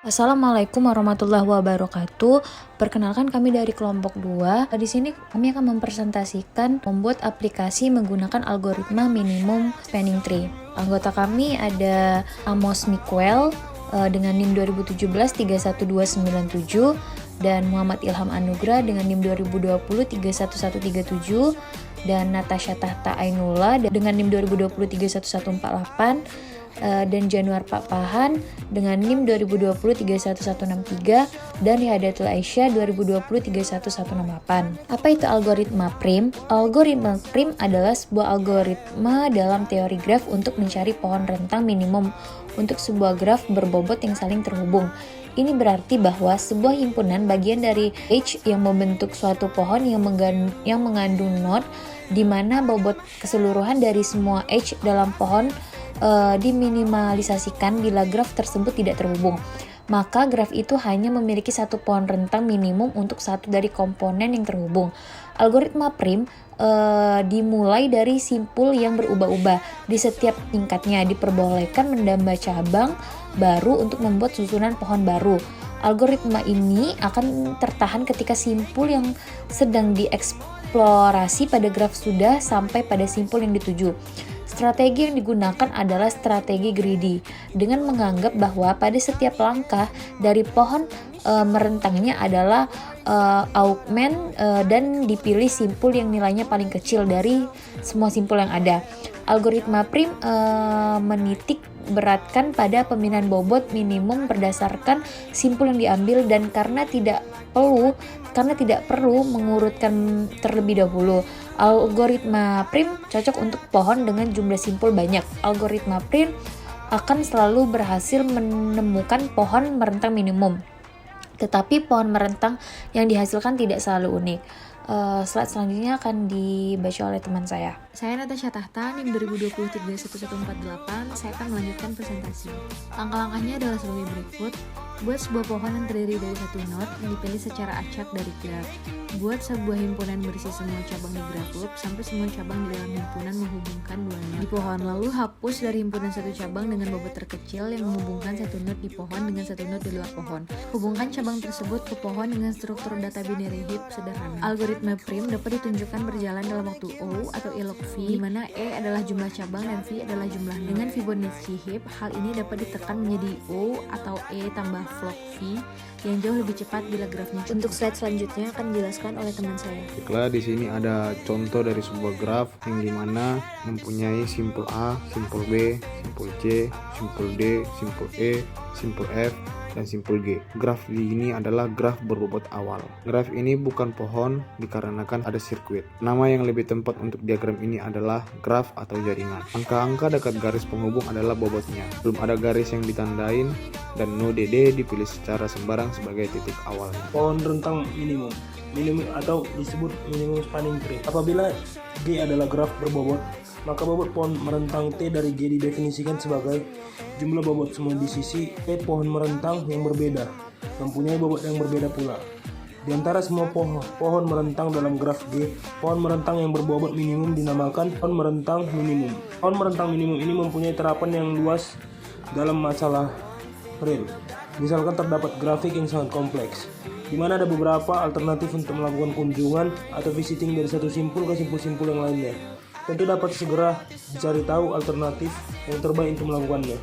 Assalamualaikum warahmatullahi wabarakatuh. Perkenalkan, kami dari kelompok 2. Di sini kami akan mempresentasikan membuat aplikasi menggunakan algoritma minimum spanning tree. Anggota kami ada Amos Miguel dengan NIM 2017-31297 dan Muhammad Ilham Anugrah dengan NIM 2020-31137 dan Natasha Tahta Ainullah dengan NIM 2020-31148 dan Januar Papahan dengan NIM 2020-31163 dan Rihadatul Aisyah 2020-31168. Apa itu algoritma prim? Algoritma prim adalah sebuah algoritma dalam teori graf untuk mencari pohon rentang minimum untuk sebuah graf berbobot yang saling terhubung. Ini berarti bahwa sebuah himpunan bagian dari H yang membentuk suatu pohon yang mengandung node di mana bobot keseluruhan dari semua H dalam pohon diminimalisasikan bila graf tersebut tidak terhubung. Maka graf itu hanya memiliki satu pohon rentang minimum untuk satu dari komponen yang terhubung. Algoritma prim dimulai dari simpul yang berubah-ubah. Di setiap tingkatnya diperbolehkan menambah cabang baru untuk membuat susunan pohon baru. Algoritma ini akan tertahan ketika simpul yang sedang dieksplorasi pada graf sudah sampai pada simpul yang dituju. Strategi yang digunakan adalah strategi greedy, dengan menganggap bahwa pada setiap langkah dari pohon merentangnya adalah augment dan dipilih simpul yang nilainya paling kecil dari semua simpul yang ada. Algoritma prim menitik beratkan pada pemilihan bobot minimum berdasarkan simpul yang diambil dan karena tidak perlu mengurutkan terlebih dahulu. Algoritma prim cocok untuk pohon dengan jumlah simpul banyak. Algoritma prim akan selalu berhasil menemukan pohon merentang minimum. Tetapi pohon merentang yang dihasilkan tidak selalu unik. Slide selanjutnya akan dibaca oleh teman saya. Saya Natasha Tahta, NIM 2020-31148. Saya akan melanjutkan presentasi. Langkah-langkahnya adalah sebagai berikut. Buat sebuah pohon yang terdiri dari satu node yang dipilih secara acak dari graf. Buat sebuah himpunan berisi semua cabang di graf loop sampai semua cabang di dalam himpunan menghubungkan dua node di pohon. Lalu hapus dari himpunan satu cabang dengan bobot terkecil yang menghubungkan satu node di pohon dengan satu node di luar pohon. Hubungkan cabang tersebut ke pohon dengan struktur data binary heap sederhana. Algoritma prim dapat ditunjukkan berjalan dalam waktu O atau E log V, di mana E adalah jumlah cabang dan V adalah jumlah node. Dengan Fibonacci heap, hal ini dapat ditekan menjadi O atau E tambah vlog V yang jauh lebih cepat bila grafnya. Untuk slide selanjutnya akan dijelaskan oleh teman saya. Baiklah, di sini ada contoh dari sebuah graf yang dimana mempunyai simpul A, simpul B, simpul C, simpul D, simpul E, simpul F, dan simpul G. Graf di ini adalah graf berbobot awal. Graf ini bukan pohon dikarenakan ada sirkuit. Nama yang lebih tepat untuk diagram ini adalah graf atau jaringan. Angka-angka dekat garis penghubung adalah bobotnya. Belum ada garis yang ditandain dan node D dipilih secara sembarang sebagai titik awalnya. Pohon rentang minimum atau disebut minimum spanning tree. Apabila G adalah graf berbobot, maka bobot pohon merentang T dari G didefinisikan sebagai jumlah bobot semua di sisi T pohon merentang yang berbeda, mempunyai bobot yang berbeda pula. Di antara semua pohon merentang dalam graf G, pohon merentang yang berbobot minimum dinamakan pohon merentang minimum. Pohon merentang minimum ini mempunyai terapan yang luas dalam masalah real. Misalkan terdapat grafik yang sangat kompleks, di mana ada beberapa alternatif untuk melakukan kunjungan atau visiting dari satu simpul ke simpul-simpul yang lainnya. Tentu dapat segera dicari tahu alternatif yang terbaik untuk melakukannya.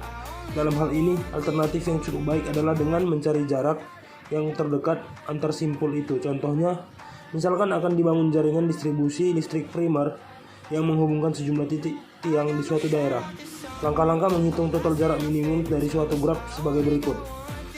Dalam hal ini, alternatif yang cukup baik adalah dengan mencari jarak yang terdekat antar simpul itu. Contohnya, misalkan akan dibangun jaringan distribusi listrik primer yang menghubungkan sejumlah titik tiang di suatu daerah. Langkah-langkah menghitung total jarak minimum dari suatu graf sebagai berikut.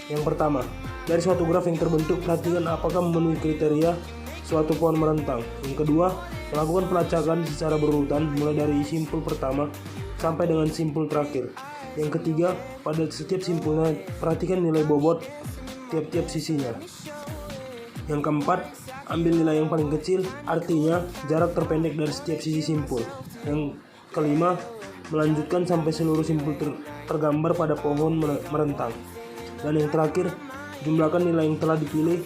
Yang pertama, dari suatu graf yang terbentuk, perhatikan apakah memenuhi kriteria suatu pohon merentang. Yang kedua, melakukan pelacakan secara berurutan mulai dari simpul pertama sampai dengan simpul terakhir. Yang ketiga, pada setiap simpulnya perhatikan nilai bobot tiap-tiap sisinya. Yang keempat, ambil nilai yang paling kecil, artinya jarak terpendek dari setiap sisi simpul. Yang kelima, melanjutkan sampai seluruh simpul tergambar pada pohon merentang. Dan yang terakhir, jumlahkan nilai yang telah dipilih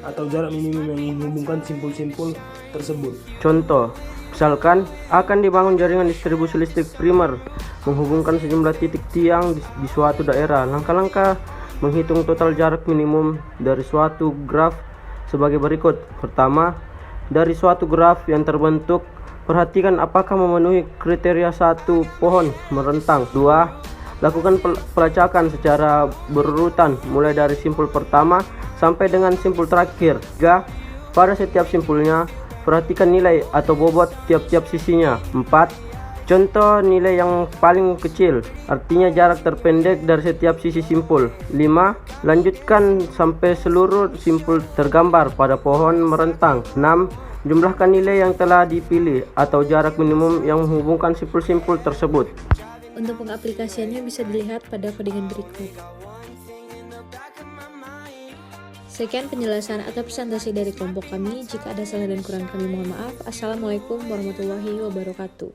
atau jarak minimum yang menghubungkan simpul-simpul tersebut. Contoh, misalkan akan dibangun jaringan distribusi listrik primer menghubungkan sejumlah titik tiang di suatu daerah. Langkah-langkah Menghitung total jarak minimum dari suatu graf sebagai berikut. Pertama, dari suatu graf yang terbentuk, perhatikan apakah memenuhi kriteria satu pohon merentang. 2. Lakukan pelacakan secara berurutan mulai dari simpul pertama sampai dengan simpul terakhir. 3. Pada setiap simpulnya, perhatikan nilai atau bobot tiap-tiap sisinya. 4. Contoh nilai yang paling kecil, artinya jarak terpendek dari setiap sisi simpul. 5. Lanjutkan sampai seluruh simpul tergambar pada pohon merentang. 6. Jumlahkan nilai yang telah dipilih atau jarak minimum yang menghubungkan simpul-simpul tersebut. Untuk pengaplikasiannya bisa dilihat pada codingan berikut. Sekian penjelasan atau presentasi dari kelompok kami. Jika ada salah dan kurang kami mohon maaf. Assalamualaikum warahmatullahi wabarakatuh.